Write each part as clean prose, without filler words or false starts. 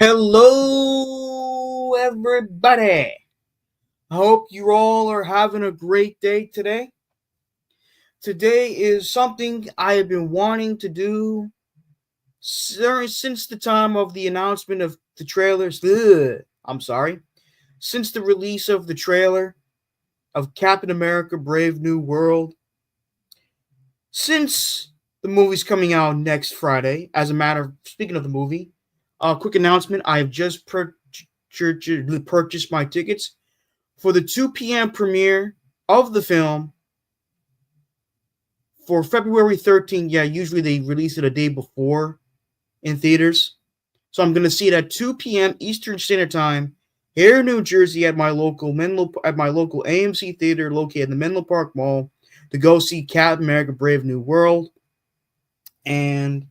Hello, everybody. I hope you all are having a great day today. Today is something I have been wanting to do since the time of the announcement of the trailers. I'm sorry. Since the release of the trailer of Captain America Brave New World. Since the movie's coming out next Friday, as a matter of speaking of the movie, a quick announcement I have just purchased my tickets for the 2 p.m. premiere of the film for February 13th. Yeah, usually they release it a day before in theaters. So I'm going to see it at 2 p.m. Eastern Standard Time here in New Jersey at my local AMC theater located in the Menlo Park Mall to go see Captain America Brave New World. And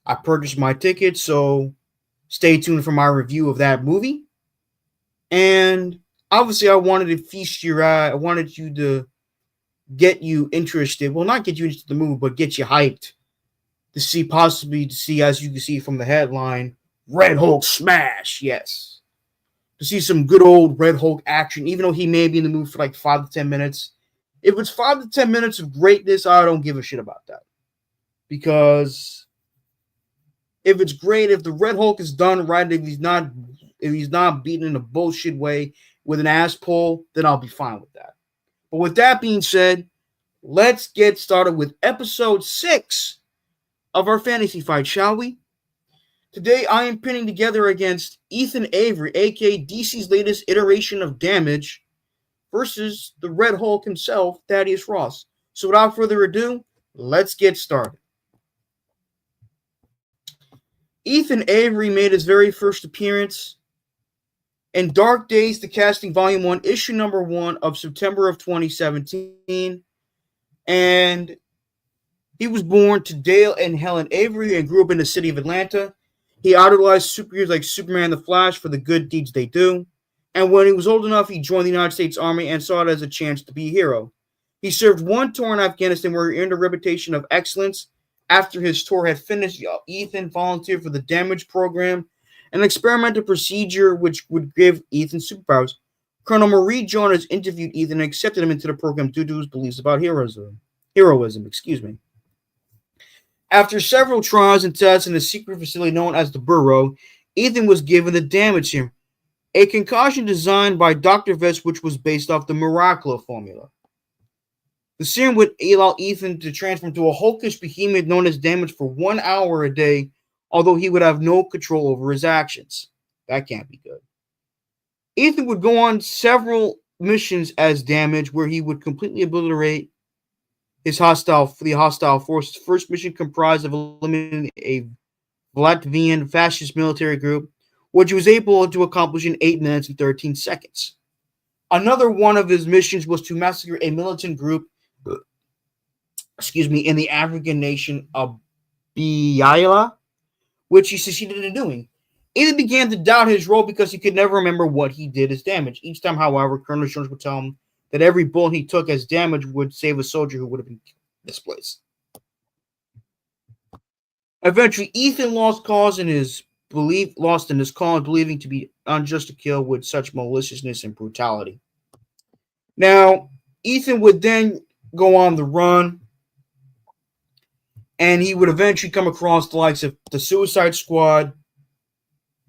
I purchased my ticket, so stay tuned for my review of that movie. And obviously I wanted to feast your eye. I wanted you to get you interested. Well, not get you into the movie, but get you hyped to see, as you can see from the headline, Red Hulk smash. Yes. To see some good old Red Hulk action, even though he may be in the movie for like 5 to 10 minutes. If it's 5 to 10 minutes of greatness, I don't give a shit about that. Because if it's great, if the Red Hulk is done right, if he's not beaten in a bullshit way with an ass pull, then I'll be fine with that. But with that being said, let's get started with episode 6 of our fantasy fight, shall we? Today I am pinning together against Ethan Avery, aka DC's latest iteration of Damage, versus the Red Hulk himself, Thaddeus Ross. So without further ado, let's get started. Ethan Avery made his very first appearance in Dark Days, The Casting Volume 1, Issue Number 1 of September of 2017. And he was born to Dale and Helen Avery and grew up in the city of Atlanta. He idolized superheroes like Superman and the Flash for the good deeds they do. And when he was old enough, he joined the United States Army and saw it as a chance to be a hero. He served one tour in Afghanistan where he earned a reputation of excellence. After his tour had finished, Ethan volunteered for the Damage Program, an experimental procedure which would give Ethan superpowers. Colonel Marie Jonas interviewed Ethan and accepted him into the program due to his beliefs about heroism. After several trials and tests in a secret facility known as the Burrow, Ethan was given the Damage Serum, a concoction designed by Dr. Vest which was based off the Miracula formula. The serum would allow Ethan to transform to a hulkish behemoth known as Damage for 1 hour a day, although he would have no control over his actions. That can't be good. Ethan would go on several missions as Damage, where he would completely obliterate the hostile forces. First mission comprised of eliminating a Latvian fascist military group, which he was able to accomplish in 8 minutes and 13 seconds. Another one of his missions was to massacre a militant group in the African nation of Biala, which he succeeded in doing. Ethan began to doubt his role because he could never remember what he did as Damage. Each time, however, Colonel Jones would tell him that every bullet he took as Damage would save a soldier who would have been displaced. Eventually, Ethan lost in his cause, believing to be unjust to kill with such maliciousness and brutality. Now, Ethan would then go on the run, and he would eventually come across the likes of the Suicide Squad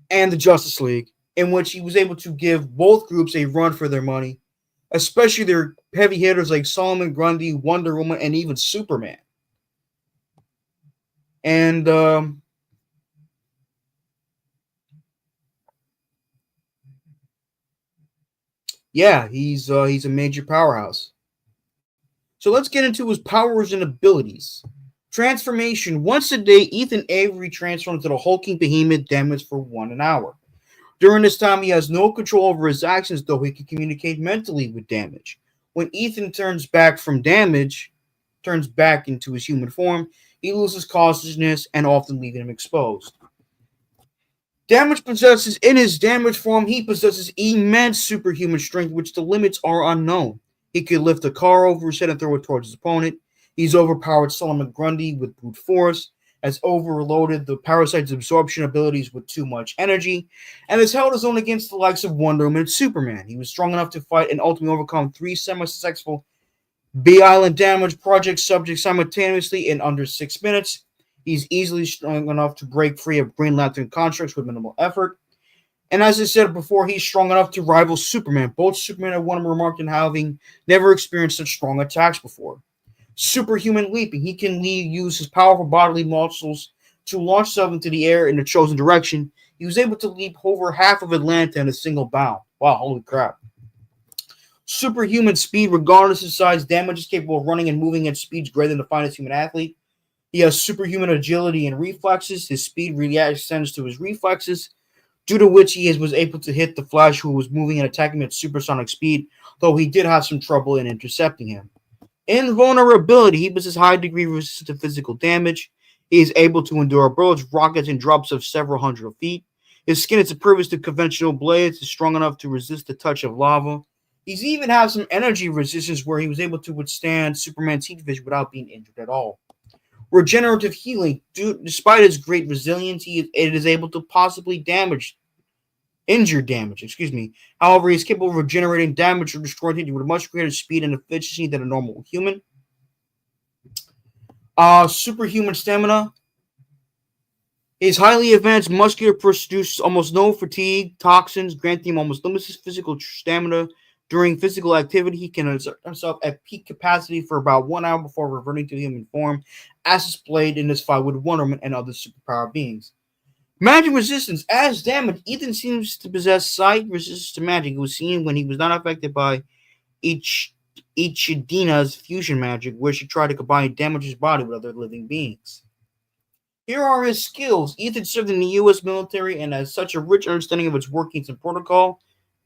and the Justice League, in which he was able to give both groups a run for their money, especially their heavy hitters like Solomon Grundy, Wonder Woman, and even Superman. And he's a major powerhouse. So let's get into his powers and abilities. Transformation. Once a day, Ethan Avery transforms into the hulking behemoth Damage for 1 hour. During this time, he has no control over his actions, though he can communicate mentally with Damage. When Ethan turns back into his human form, he loses consciousness and often leaving him exposed. In his Damage form, he possesses immense superhuman strength, which the limits are unknown. He could lift a car over his head and throw it towards his opponent. He's overpowered Solomon Grundy with brute force. has overloaded the parasite's absorption abilities with too much energy, and has held his own against the likes of Wonder Woman and Superman. He was strong enough to fight and ultimately overcome 3 semi-successful Bay Island damage project subjects simultaneously in under 6 minutes. He's easily strong enough to break free of Green Lantern constructs with minimal effort. And as I said before, he's strong enough to rival Superman. Both Superman and Wonder Woman remarked on having never experienced such strong attacks before. Superhuman leaping. He can use his powerful bodily muscles to launch himself into the air in the chosen direction. He was able to leap over half of Atlanta in a single bound. Wow, holy crap. Superhuman speed, regardless of size. Damage is capable of running and moving at speeds greater than the finest human athlete. He has superhuman agility and reflexes. His speed really extends to his reflexes, due to which he was able to hit the Flash, who was moving and attacking at supersonic speed, though he did have some trouble in intercepting him. Invulnerability. He possesses high degree resistance to physical damage. He is able to endure bullets, rockets, and drops of several hundred feet. His skin is impervious to conventional blades, is strong enough to resist the touch of lava. He's even has some energy resistance where he was able to withstand Superman's heat vision without being injured at all. Regenerative healing. Despite his great resilience, it is able to possibly injure damage. However, he is capable of regenerating damage or destroying things with a much greater speed and efficiency than a normal human. Superhuman stamina. His highly advanced muscular produces almost no fatigue, toxins, granting him almost limitless physical stamina. During physical activity, he can exert himself at peak capacity for about 1 hour before reverting to human form, as displayed in this fight with Wonder Woman and other superpower beings. Magic resistance. As damage, Ethan seems to possess slight resistance to magic. It was seen when he was not affected by Ichidina's fusion magic, where she tried to combine damage his body with other living beings. Here are his skills. Ethan served in the U.S. military and has such a rich understanding of its workings and protocol,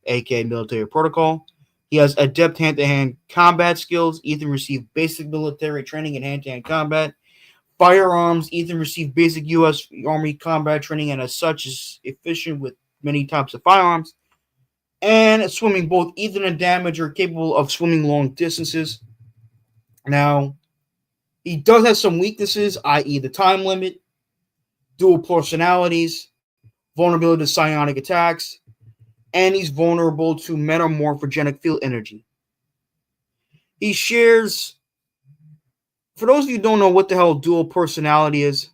aka military protocol. He has adept hand-to-hand combat skills. Ethan received basic military training in hand-to-hand combat. Firearms. Ethan received basic U.S. Army combat training and as such is efficient with many types of firearms. And swimming. Both Ethan and Damage are capable of swimming long distances. Now, he does have some weaknesses, i.e. the time limit, dual personalities, vulnerability to psionic attacks, and he's vulnerable to metamorphogenic field energy. He shares, for those of you who don't know what the hell dual personality is,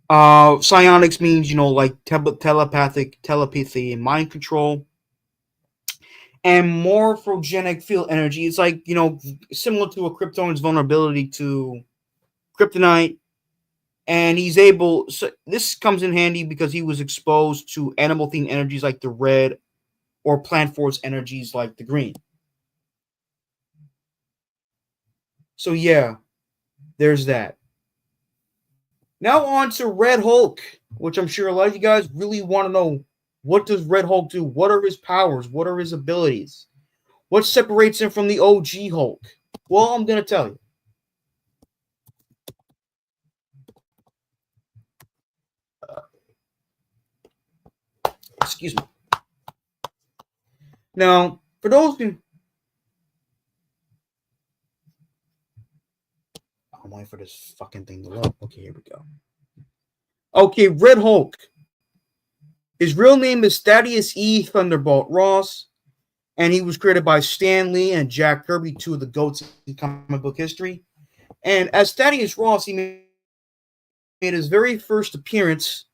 psionics means, like telepathy and mind control. And morphogenic field energy is like, similar to a Krypton's vulnerability to kryptonite. And he's able, so this comes in handy because he was exposed to animal themed energies like the red or plant force energies like the green. So yeah, there's that. Now on to Red Hulk, which I'm sure a lot of you guys really want to know. What does Red Hulk do? What are his powers? What are his abilities? What separates him from the OG Hulk? Well, I'm going to tell you. Excuse me. Now, for those who... I'm waiting for this fucking thing to load. Okay, here we go. Okay, Red Hulk. His real name is Thaddeus E. Thunderbolt Ross, and he was created by Stan Lee and Jack Kirby, two of the GOATs in comic book history. And as Thaddeus Ross, he made his very first appearance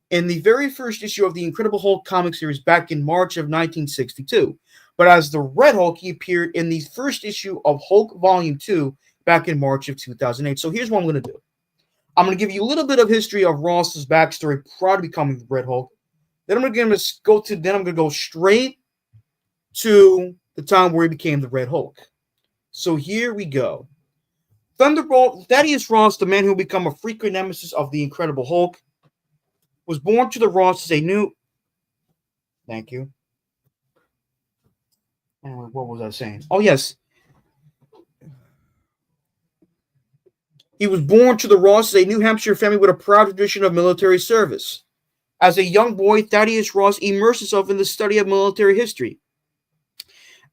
in the very first issue of the Incredible Hulk comic series back in March of 1962. But as the Red Hulk, he appeared in the first issue of Hulk Volume 2 back in March of 2008. So here's what I'm going to do. I'm going to give you a little bit of history of Ross's backstory prior to becoming the Red Hulk. Then I'm going to go straight to the time where he became the Red Hulk. So here we go. Thunderbolt Thaddeus Ross, the man who became a frequent nemesis of the Incredible Hulk, was born to the Rosses a new... Thank you. Anyway, what was I saying? Oh, yes. He was born to the Rosses, a New Hampshire family with a proud tradition of military service. As a young boy, Thaddeus Ross immersed himself in the study of military history.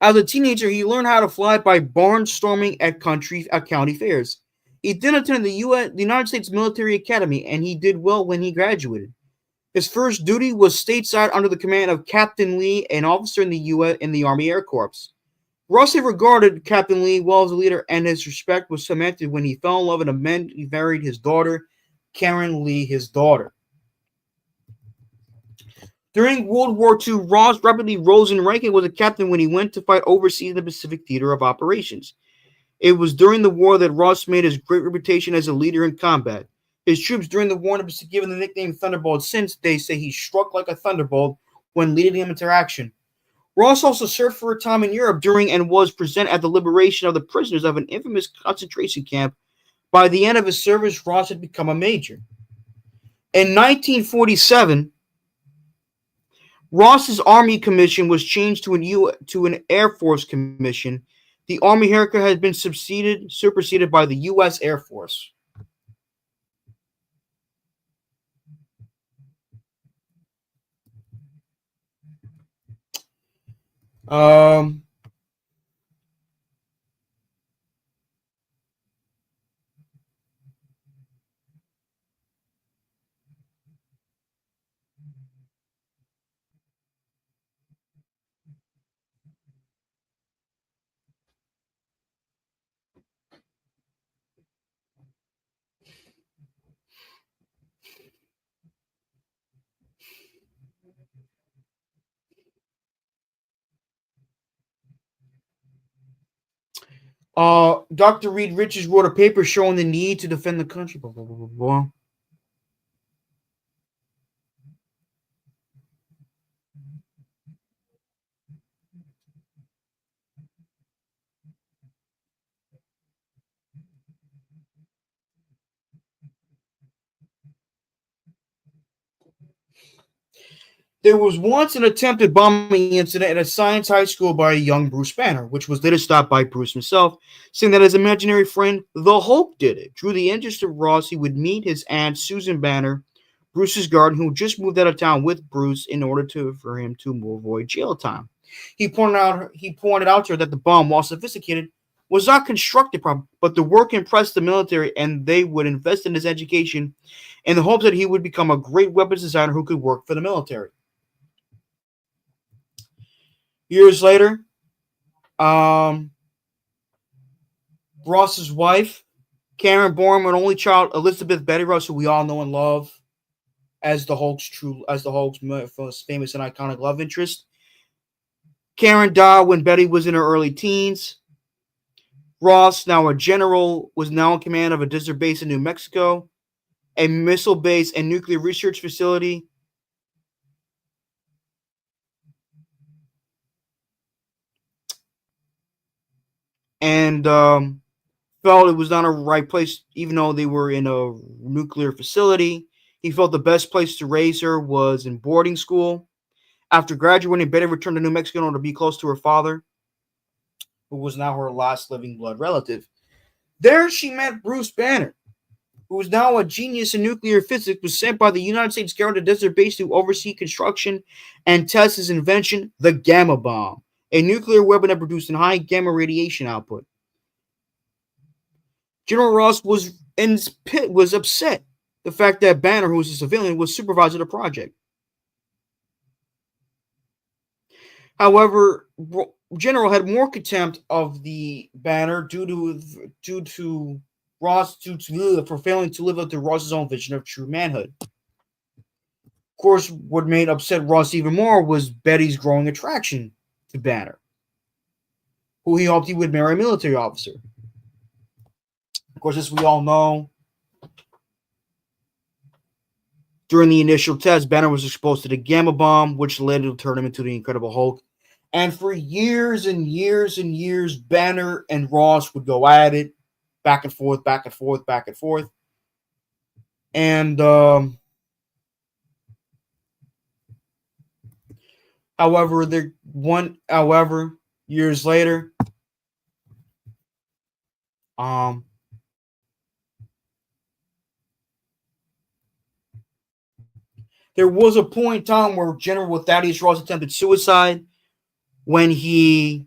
As a teenager, he learned how to fly by barnstorming at county fairs. He then attended the United States Military Academy, and he did well when he graduated. His first duty was stateside under the command of Captain Lee, an officer in the U.S. in the Army Air Corps. Rossi regarded Captain Lee well as a leader, and his respect was cemented when he fell in love and he married his daughter, Karen Lee, his daughter. During World War II, Ross rapidly rose in rank and was a captain when he went to fight overseas in the Pacific Theater of Operations. It was during the war that Ross made his great reputation as a leader in combat. His troops during the war have been given the nickname Thunderbolt since they say he struck like a thunderbolt when leading them into action. Ross also served for a time in Europe during and was present at the liberation of the prisoners of an infamous concentration camp. By the end of his service, Ross had become a major. In 1947, Ross's Army commission was changed to an Air Force commission. The Army hierarchy has been superseded by the U.S. Air Force. Um, Dr. Reed Richards wrote a paper showing the need to defend the country. Blah, blah, blah, blah, blah. There was once an attempted bombing incident at a science high school by a young Bruce Banner, which was later stopped by Bruce himself, saying that his imaginary friend, the Hulk, did it. Drew the interest of Ross. He would meet his aunt, Susan Banner, Bruce's guardian, who just moved out of town with Bruce in order for him to avoid jail time. He pointed out to her that the bomb, while sophisticated, was not constructed properly, but the work impressed the military, and they would invest in his education in the hopes that he would become a great weapons designer who could work for the military. Years later, um, Ross's wife, Karen, bore him an only child, Elizabeth Betty Ross, who we all know and love as the Hulk's most famous and iconic love interest. Karen died when Betty was in her early teens. Ross, now a general, was now in command of a desert base in New Mexico, a missile base and nuclear research facility. And felt it was not a right place, even though they were in a nuclear facility. He felt the best place to raise her was in boarding school. After graduating, Betty returned to New Mexico in order to be close to her father, who was now her last living blood relative. There she met Bruce Banner, who was now a genius in nuclear physics, was sent by the United States government to Desert Base to oversee construction and test his invention, the gamma bomb, a nuclear weapon that produced a high gamma radiation output. General Ross was upset the fact that Banner, who was a civilian, was supervising the project. However, General had more contempt of the Banner due to Ross for failing to live up to Ross's own vision of true manhood. Of course, what made upset Ross even more was Betty's growing attraction to Banner, who he hoped he would marry a military officer. Of course, as we all know, during the initial test, Banner was exposed to the gamma bomb, which led to turn him into the Incredible Hulk. And for years and years and years, Banner and Ross would go at it, back and forth, back and forth, back and forth. And however, years later, um, there was a point in time where General Thaddeus Ross attempted suicide when he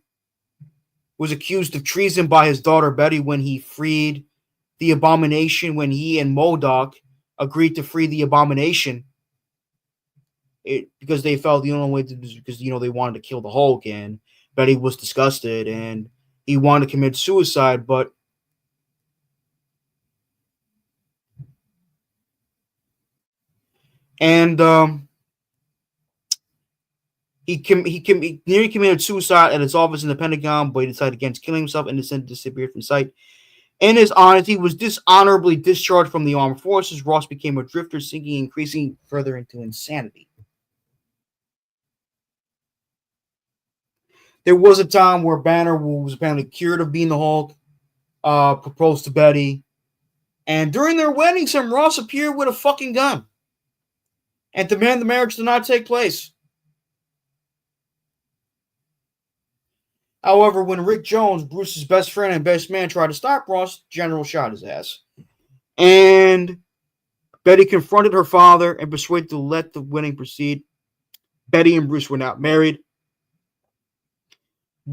was accused of treason by his daughter Betty when he freed the Abomination. When he and MODOK agreed to free the Abomination, because they felt the only way to, because they wanted to kill the Hulk, and Betty was disgusted and he wanted to commit suicide, but and he nearly committed suicide at his office in the Pentagon, but he decided against killing himself and disappeared from sight. In his honesty, was dishonorably discharged from the armed forces. Ross became a drifter, sinking increasing further into insanity. There was a time where Banner was apparently cured of being the Hulk, proposed to Betty, and during their wedding, some Ross appeared with a fucking gun and demanded the marriage to not take place. However, when Rick Jones, Bruce's best friend and best man, tried to stop Ross, General shot his ass. And Betty confronted her father and persuaded to let the wedding proceed. Betty and Bruce were not married.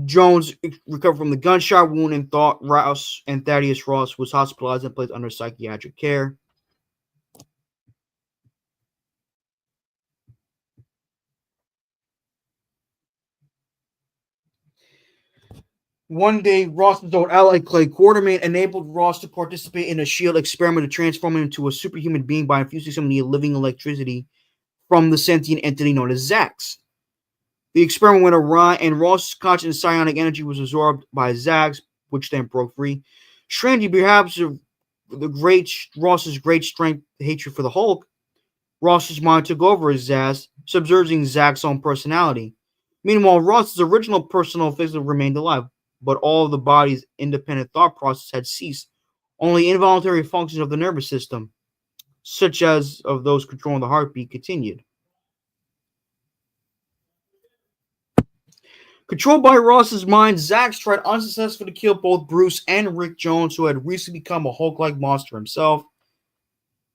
Jones recovered from the gunshot wound and thought Ross and Thaddeus Ross was hospitalized and placed under psychiatric care. One day, Ross's old ally, Clay Quartermain, enabled Ross to participate in a SHIELD experiment to transform him into a superhuman being by infusing some of the living electricity from the sentient entity known as Zax. The experiment went awry, and Ross's conscious psionic energy was absorbed by Zax, which then broke free. Strangely, perhaps Ross's great strength, hatred for the Hulk, Ross's mind took over as Zaz, submerging Zax's own personality. Meanwhile, Ross's original personal physical remained alive, but all of the body's independent thought process had ceased. Only involuntary functions of the nervous system, such as of those controlling the heartbeat, continued. Controlled by Ross's mind, Zax tried unsuccessfully to kill both Bruce and Rick Jones, who had recently become a Hulk-like monster himself.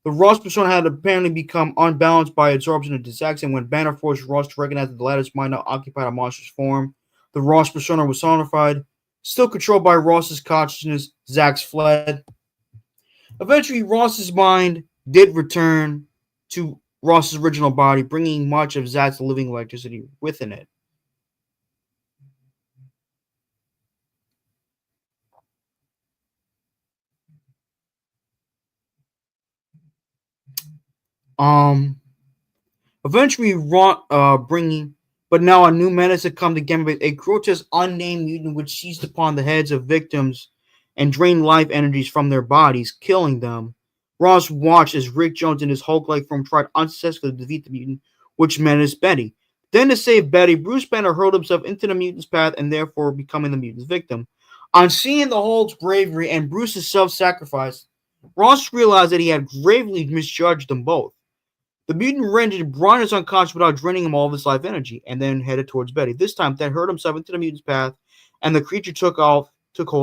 The Ross persona had apparently become unbalanced by absorption into Zax, and when Banner forced Ross to recognize that the latter's mind now occupied a monster's form, the Ross persona was sonified. Still controlled by Ross's consciousness, Zax fled. Eventually, Ross's mind did return to Ross's original body, bringing much of Zax's living electricity within it. Eventually, bringing, but now a new menace had come to Gambit, a grotesque, unnamed mutant which seized upon the heads of victims and drained life energies from their bodies, killing them. Ross watched as Rick Jones in his Hulk-like form tried unsuccessfully to defeat the mutant, which menaced Betty. Then, to save Betty, Bruce Banner hurled himself into the mutant's path and therefore becoming the mutant's victim. On seeing the Hulk's bravery and Bruce's self-sacrifice, Ross realized that he had gravely misjudged them both. The mutant rendered Brian unconscious without draining him all of his life energy, and then headed towards Betty. This time, Ted hurled himself into the mutant's path, and the creature took hold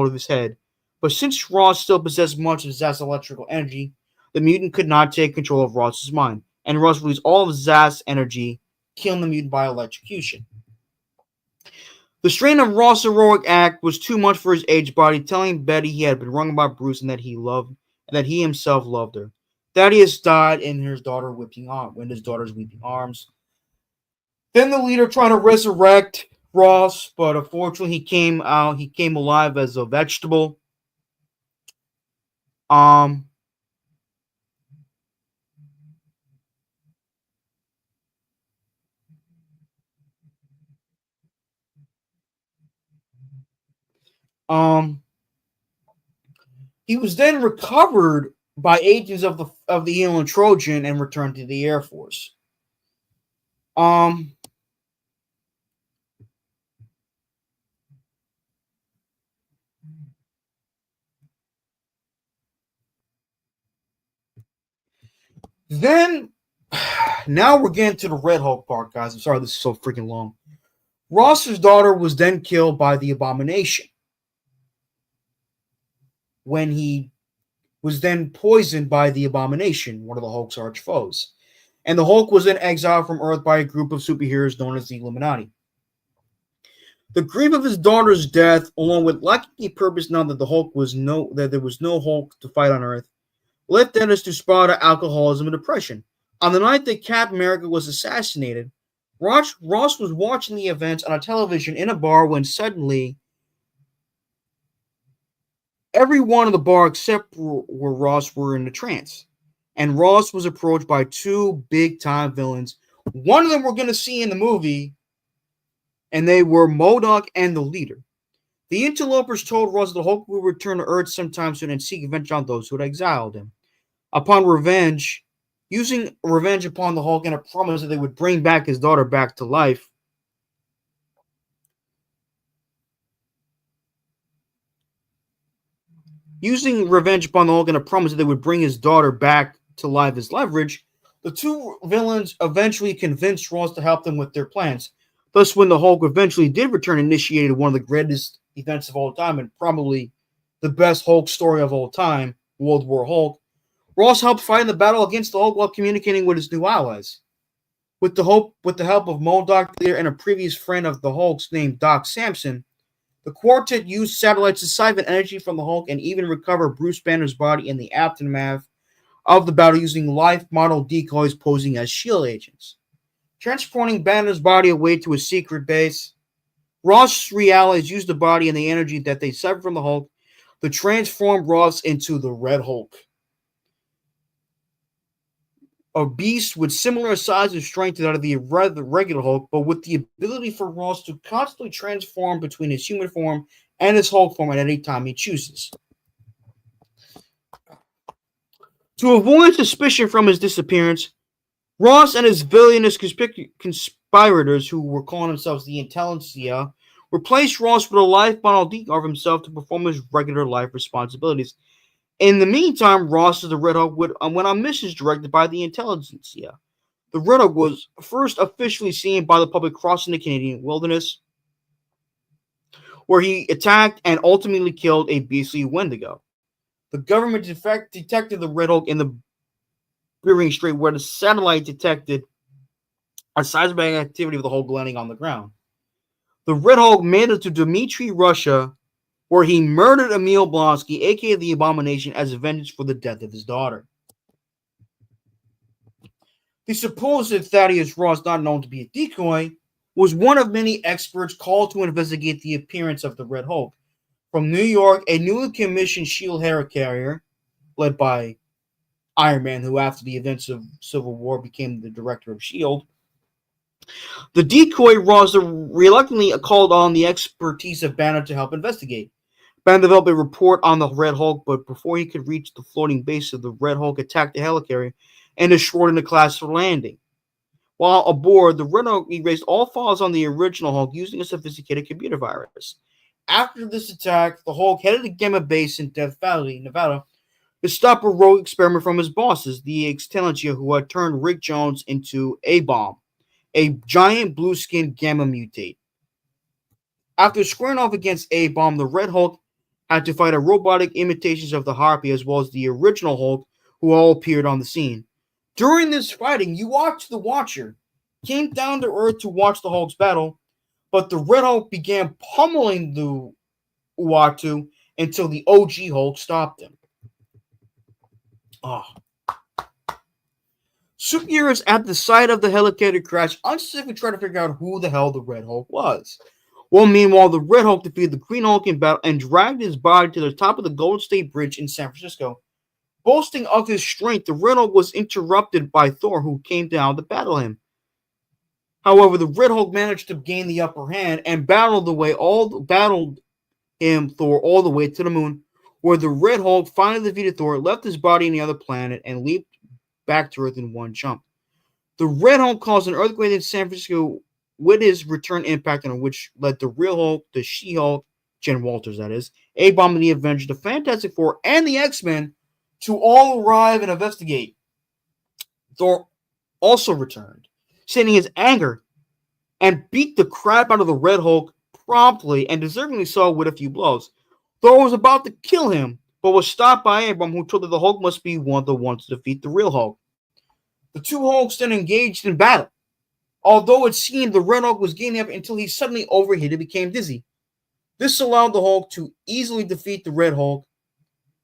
of his head. But since Ross still possessed much of Zaz's electrical energy, the mutant could not take control of Ross's mind, and Ross released all of Zaz's energy, killing the mutant by electrocution. The strain of Ross' heroic act was too much for his aged body, telling Betty he had been wrong about Bruce and that he himself loved her. Thaddeus died in his daughter's weeping arms. Then the leader tried to resurrect Ross, but unfortunately he came alive as a vegetable. He was then recovered by agents of the alien Trojan and returned to the Air Force. Then, now we're getting to the Red Hulk part, guys. I'm sorry this is so freaking long. Ross's daughter was then killed by the Abomination when he was then poisoned by the Abomination, one of the Hulk's arch foes. And the Hulk was then exiled from Earth by a group of superheroes known as the Illuminati. The grief of his daughter's death, along with lacking a purpose now that there was no Hulk to fight on Earth, led Thaddeus to spiral to alcoholism and depression. On the night that Captain America was assassinated, Ross was watching the events on a television in a bar when suddenly everyone in the bar except where Ross were in a trance. And Ross was approached by two big time villains. One of them we're going to see in the movie, and they were MODOK and the Leader. The interlopers told Ross that Hulk would return to Earth sometime soon and seek revenge on those who had exiled him. Using revenge upon the Hulk and a promise that they would bring back his daughter back to life, using revenge upon the Hulk and a promise that they would bring his daughter back to life as leverage, the two villains eventually convinced Ross to help them with their plans. Thus, when the Hulk eventually did return, initiated one of the greatest events of all time and probably the best Hulk story of all time, World War Hulk. Ross helped fight in the battle against the Hulk while communicating with his new allies. With the help of MODOK, Leader, and a previous friend of the Hulk's named Doc Samson, the quartet used satellites to siphon energy from the Hulk and even recover Bruce Banner's body in the aftermath of the battle using life model decoys posing as SHIELD agents. Transporting Banner's body away to a secret base, Ross's allies used the body and the energy that they severed from the Hulk to transform Ross into the Red Hulk, a beast with similar size and strength to that of the regular Hulk, but with the ability for Ross to constantly transform between his human form and his Hulk form at any time he chooses. To avoid suspicion from his disappearance, Ross and his villainous conspirators, who were calling themselves the Intelligentsia, replaced Ross with a life model decoy of himself to perform his regular life responsibilities. In the meantime, Ross as the Red Hulk went on missions directed by the Intelligentsia. The Red Hulk was first officially seen by the public crossing the Canadian wilderness, where he attacked and ultimately killed a beastly Wendigo. The government detected the Red Hulk in the Bering Strait, where the satellite detected a seismic activity of the Hulk landing on the ground. The Red Hulk made it to Dmitry, Russia, where he murdered Emil Blonsky, aka the Abomination, as vengeance for the death of his daughter. The supposed Thaddeus Ross, not known to be a decoy, was one of many experts called to investigate the appearance of the Red Hulk. From New York, a newly commissioned SHIELD helicarrier, led by Iron Man, who after the events of Civil War became the director of SHIELD, the decoy Ross reluctantly called on the expertise of Banner to help investigate. Banner developed a report on the Red Hulk, but before he could reach the floating base of the Red Hulk, attacked the helicarrier and destroyed the class for landing. While aboard, the Red Hulk erased all files on the original Hulk using a sophisticated computer virus. After this attack, the Hulk headed to Gamma Base in Death Valley, Nevada, to stop a rogue experiment from his bosses, the Excellentia, who had turned Rick Jones into A-Bomb, a giant blue-skinned gamma mutate. After squaring off against A-Bomb, the Red Hulk had to fight a robotic imitations of the Harpy as well as the original Hulk, who all appeared on the scene. During this fighting, you watched the Watcher came down to Earth to watch the Hulk's battle, but the Red Hulk began pummeling the Uatu until the OG Hulk stopped him. Superheroes at the site of the helicarrier crash unsuccessfully tried to figure out who the hell the Red Hulk was. Well, meanwhile, the Red Hulk defeated the Green Hulk in battle and dragged his body to the top of the Golden State Bridge in San Francisco. Boasting of his strength, the Red Hulk was interrupted by Thor, who came down to battle him. However, the Red Hulk managed to gain the upper hand and battled Thor all the way to the moon, where the Red Hulk finally defeated Thor, left his body on the other planet, and leaped back to Earth in one jump. The Red Hulk caused an earthquake in San Francisco with his return impact on which led the Real Hulk, the She-Hulk, Jen Walters, that is, A-Bomb and the Avengers, the Fantastic Four, and the X-Men to all arrive and investigate. Thor also returned, sending his anger, and beat the crap out of the Red Hulk promptly and deservingly so with a few blows. Thor was about to kill him, but was stopped by A-Bomb, who told that the Hulk must be one of the ones to defeat the Real Hulk. The two Hulks then engaged in battle. Although it seemed the Red Hulk was gaining up until he suddenly overheated and became dizzy. This allowed the Hulk to easily defeat the Red Hulk.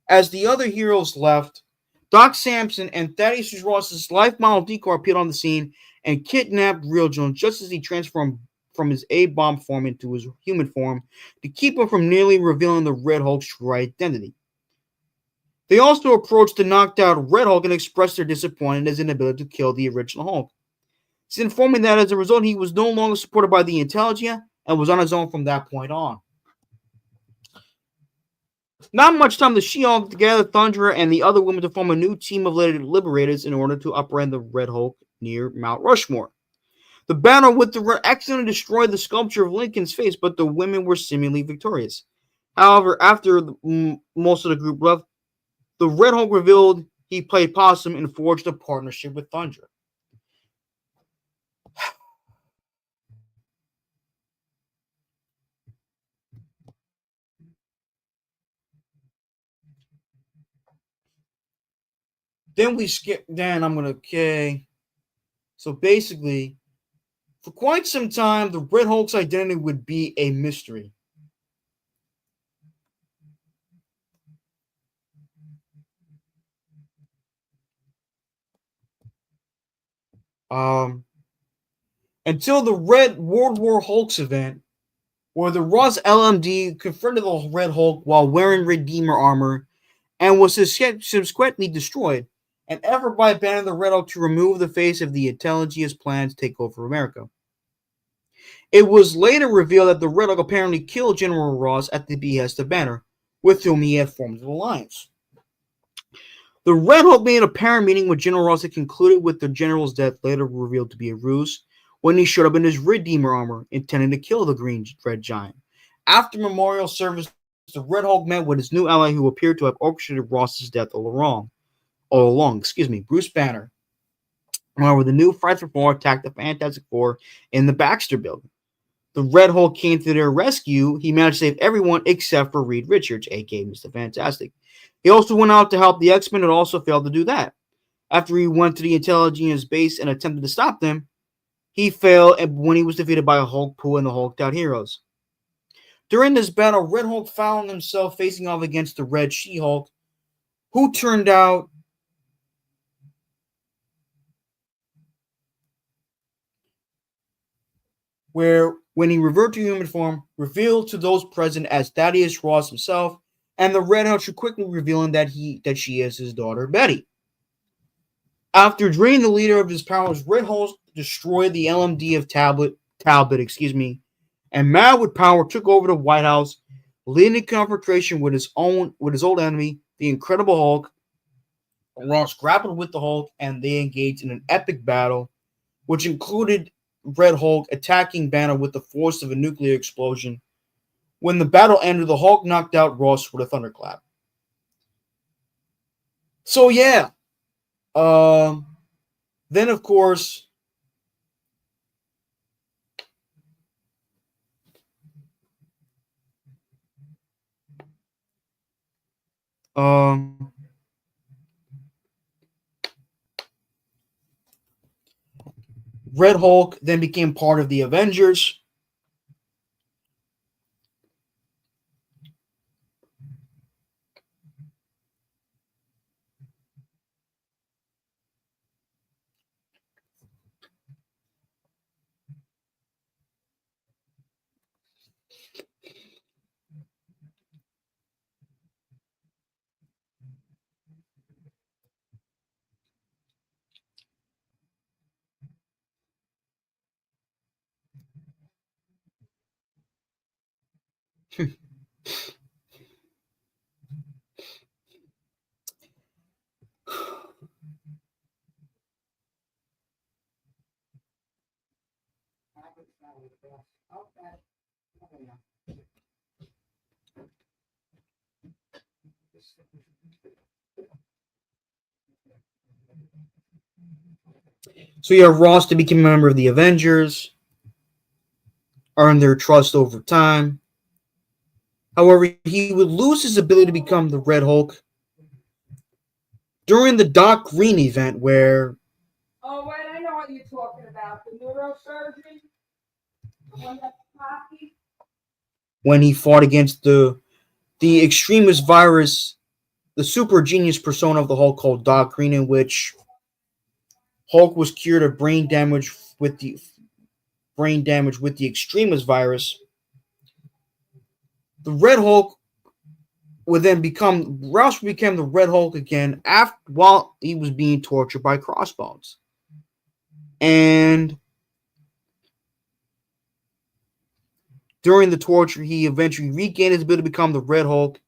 As the other heroes left, Doc Samson and Thaddeus Ross's life model decoy appeared on the scene and kidnapped Real Jones just as he transformed from his A-bomb form into his human form to keep him from nearly revealing the Red Hulk's true identity. They also approached the knocked out Red Hulk and expressed their disappointment at his inability to kill the original Hulk. He's informing that as a result he was no longer supported by the Intelligence and was on his own from that point on. Not much time, the She-Hulk gathered Thundra and the other women to form a new team of liberators in order to upend the Red Hulk near Mount Rushmore. The battle with the Red accidentally destroyed the sculpture of Lincoln's face, but the women were seemingly victorious. However, after most of the group left, the Red Hulk revealed he played possum and forged a partnership with Thundra. Then we skip. Then I'm gonna okay. So basically, for quite some time, the Red Hulk's identity would be a mystery. Um, until the Red World War Hulks event, where the Ross LMD confronted the Red Hulk while wearing Redeemer armor and was subsequently destroyed, an effort by Banner the Red Hulk to remove the face of the Intelligence's plan to take over America. It was later revealed that the Red Hulk apparently killed General Ross at the behest of Banner, with whom he had formed an alliance. The Red Hulk made an apparent meeting with General Ross that concluded with the General's death, later revealed to be a ruse, when he showed up in his Redeemer armor, intending to kill the Green Red Giant. After memorial service, the Red Hulk met with his new ally who appeared to have orchestrated Ross's death all along, Bruce Banner. However, the new Fantastic Four attacked the Fantastic Four in the Baxter Building. The Red Hulk came to their rescue. He managed to save everyone except for Reed Richards, aka Mr. Fantastic. He also went out to help the X-Men and also failed to do that. After he went to the Intelligence base and attempted to stop them, he failed when he was defeated by a Hulk Poo and the Hulked Out heroes. During this battle, Red Hulk found himself facing off against the Red She-Hulk, who turned out where, when he reverted to human form, revealed to those present as Thaddeus Ross himself, and the Red Hulk should quickly revealing that she is his daughter Betty. After draining the leader of his powers, Red Hulk destroyed the LMD of Talbot, and mad with power took over the White House, leading to confrontation with his old enemy, the Incredible Hulk. Ross grappled with the Hulk, and they engaged in an epic battle, which included Red Hulk attacking Banner with the force of a nuclear explosion. When the battle ended, the Hulk knocked out Ross with a thunderclap. So yeah, then of course, Red Hulk then became part of the Avengers. So you have Ross to become a member of the Avengers, earn their trust over time. However, he would lose his ability to become the Red Hulk during the Doc Green event, where when he fought against the extremist virus, the super genius persona of the Hulk called Doc Green, in which Hulk was cured of brain damage with the extremist virus. The Red Hulk would then become Rouse became the Red Hulk again after while he was being tortured by Crossbones. And during the torture, he eventually regained his ability to become the Red Hulk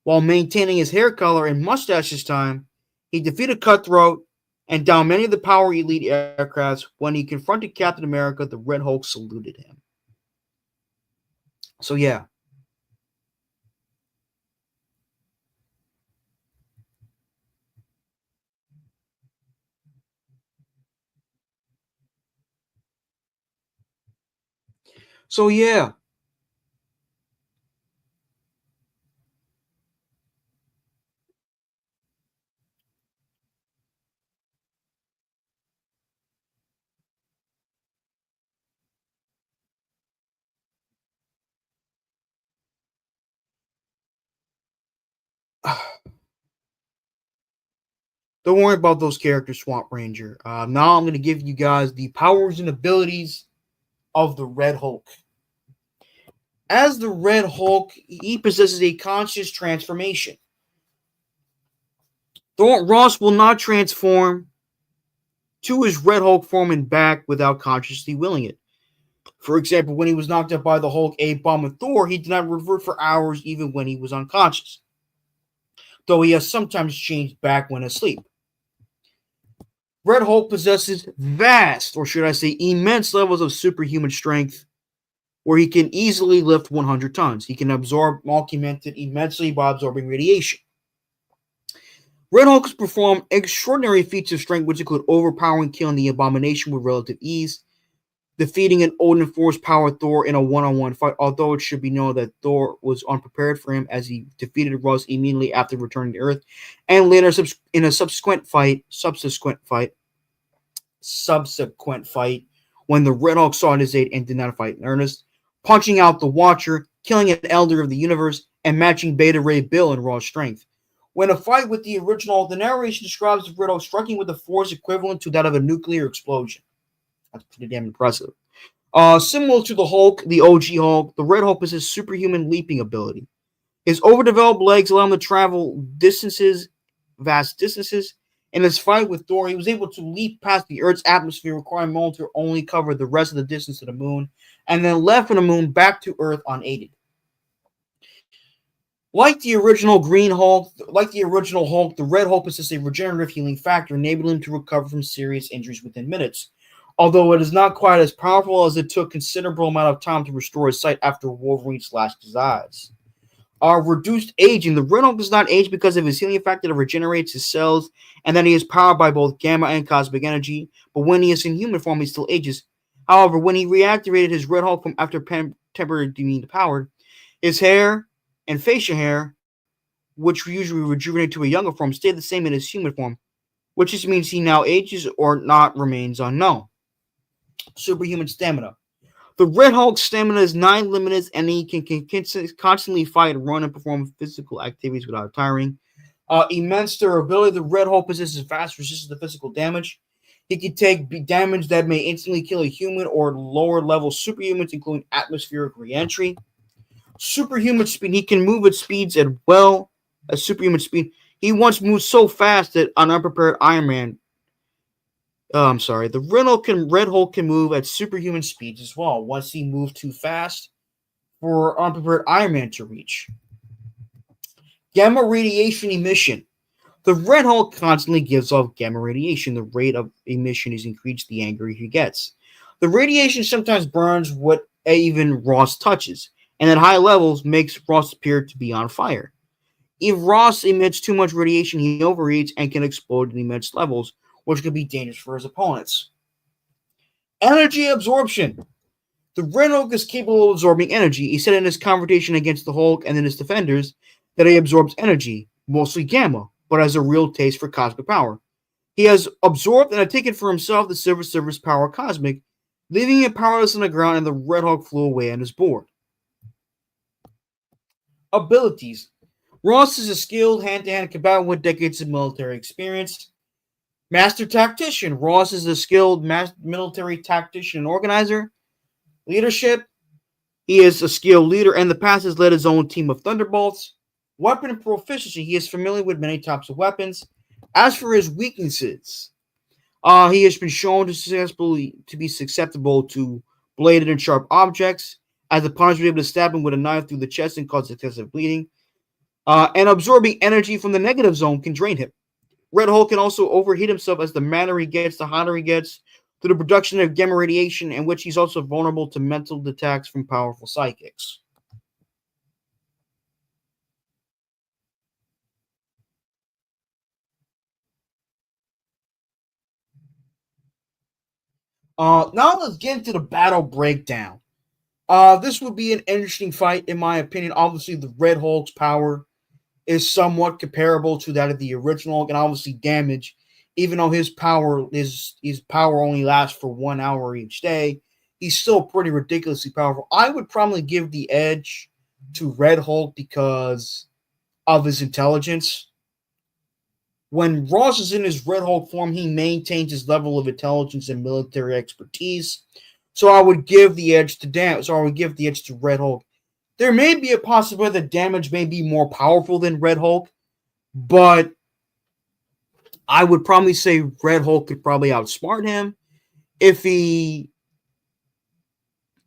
while maintaining his hair color and mustache this time. He defeated Cutthroat and downed many of the Power Elite aircrafts. When he confronted Captain America, the Red Hulk saluted him. So yeah. So yeah. Don't worry about those characters, Swamp Ranger. Now I'm going to give you guys the powers and abilities of the Red Hulk. As the Red Hulk, he possesses a conscious transformation. Ross will not transform to his Red Hulk form and back without consciously willing it. For example, when he was knocked out by the Hulk, A-Bomb, and Thor, he did not revert for hours even when he was unconscious, though he has sometimes changed back when asleep. Red Hulk possesses vast, or should I say immense levels of superhuman strength, where he can easily lift 100 tons. He can absorb augmented immensely by absorbing radiation. Red Hulk has performed extraordinary feats of strength, which include overpowering killing the Abomination with relative ease, defeating an Odin Force-powered Thor in a one-on-one fight, although it should be known that Thor was unprepared for him as he defeated Russ immediately after returning to Earth, and later in a subsequent fight, when the Red Hulk sought his aid and did not fight in earnest, punching out the Watcher, killing an Elder of the Universe, and matching Beta Ray Bill in raw strength. When a fight with the original, the narration describes the Red Hulk striking with a force equivalent to that of a nuclear explosion. That's pretty damn impressive. Similar to the Hulk, the OG Hulk, the Red Hulk has his superhuman leaping ability. His overdeveloped legs allow him to travel vast distances. In his fight with Thor, he was able to leap past the Earth's atmosphere, requiring Mjolnir to only cover the rest of the distance to the moon, and then left from the moon back to Earth unaided. Like the original Hulk, the Red Hulk possesses a regenerative healing factor, enabling him to recover from serious injuries within minutes. Although it is not quite as powerful as it took considerable amount of time to restore his sight after Wolverine slashed his eyes. Reduced aging. The Red Hulk does not age because of his healing factor that regenerates his cells, and that he is powered by both gamma and cosmic energy, but when he is in human form, he still ages. However, when he reactivated his Red Hulk from after temporarily being depowered, his hair and facial hair, which usually rejuvenate to a younger form, stay the same in his human form, which just means he now ages or not remains unknown. Superhuman stamina. The Red Hulk's stamina is 9 limited, and he can constantly fight, run, and perform physical activities without tiring. Immense durability. The Red Hulk possesses fast resistance to physical damage. He can take damage that may instantly kill a human or lower-level superhumans, including atmospheric re-entry. Superhuman speed. He can move at speeds as well as superhuman speed. He once moved so fast that an unprepared Iron Man. The Red Hulk can move at superhuman speeds as well. Once he moved too fast for unprepared Iron Man to reach. Gamma radiation emission. The Red Hulk constantly gives off gamma radiation. The rate of emission is increased the angrier he gets. The radiation sometimes burns what even Ross touches, and at high levels makes Ross appear to be on fire. If Ross emits too much radiation, he overheats and can explode at immense levels, which could be dangerous for his opponents. Energy absorption. The Red Hulk is capable of absorbing energy. He said in his confrontation against the Hulk and then his defenders that he absorbs energy, mostly gamma, but has a real taste for cosmic power. He has absorbed and taken for himself the Silver Surfer's power cosmic, leaving him powerless on the ground, and the Red Hulk flew away on his board. Abilities. Ross is a skilled hand-to-hand combatant with decades of military experience. Master Tactician. Ross is a skilled military tactician and organizer. Leadership. He is a skilled leader and in the past has led his own team of Thunderbolts. Weapon proficiency. He is familiar with many types of weapons. As for his weaknesses, he has been shown to be susceptible to bladed and sharp objects. As a punishment, able to stab him with a knife through the chest and cause excessive bleeding. And absorbing energy from the negative zone can drain him. Red Hulk can also overheat himself as the madder he gets, the hotter he gets, through the production of gamma radiation, in which he's also vulnerable to mental attacks from powerful psychics. Now let's get into the battle breakdown. This would be an interesting fight, in my opinion. Obviously, the Red Hulk's power is somewhat comparable to that of the original, and obviously damage, even though his power only lasts for 1 hour each day, he's still pretty ridiculously powerful. I would probably give the edge to Red Hulk because of his intelligence. When Ross is in his Red Hulk form, he maintains his level of intelligence and military expertise. So I would give the edge to Red Hulk. There may be a possibility that Damage may be more powerful than Red Hulk, but I would probably say Red Hulk could probably outsmart him if he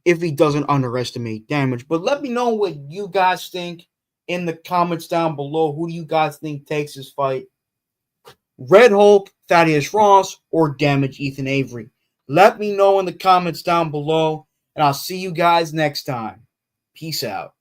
doesn't underestimate Damage. But let me know what you guys think in the comments down below. Who do you guys think takes this fight? Red Hulk, Thaddeus Ross, or Damage Ethan Avery? Let me know in the comments down below, and I'll see you guys next time. Peace out.